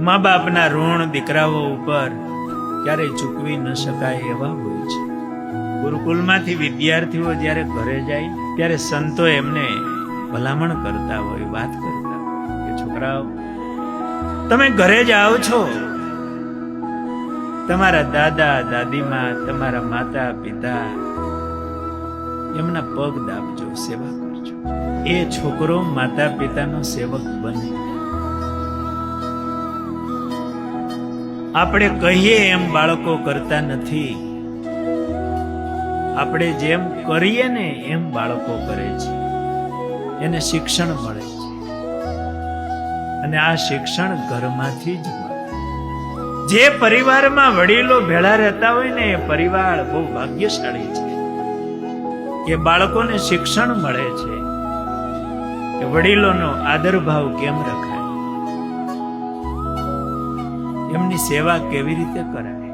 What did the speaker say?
મા બાપના ઋણ દીકરાઓ ઉપર ક્યારેય ચૂકવી ન શકાય એવા હોય છે. ગુરુકુલમાંથી વિદ્યાર્થીઓ જ્યારે ઘરે જાય ત્યારે સંતો એમને ભલામણ કરતા હોય, વાત કરતા હોય કે છોકરાઓ, તમે ઘરે જાઓ છો, તમારા દાદા દાદીમાં, તમારા માતા પિતા એમના પગ દાબજો, સેવા કરજો. એ છોકરો માતા પિતાનો સેવક બને. આપણે કહીએ એમ બાળકો કરતા નથી. આપણે જેમ કરીએ ને એમ બાળકો કરે છે. એને શિક્ષણ મળે છે અને આ શિક્ષણ ઘરમાંથી જ મળે. જે પરિવારમાં વડીલો ભેળા રહેતા હોય ને એ પરિવાર બહુ ભાગ્યશાળી છે કે બાળકોને શિક્ષણ મળે છે કે વડીલોનો આદર ભાવ કેમ રખાય, એમની સેવા કેવી રીતે કરાય.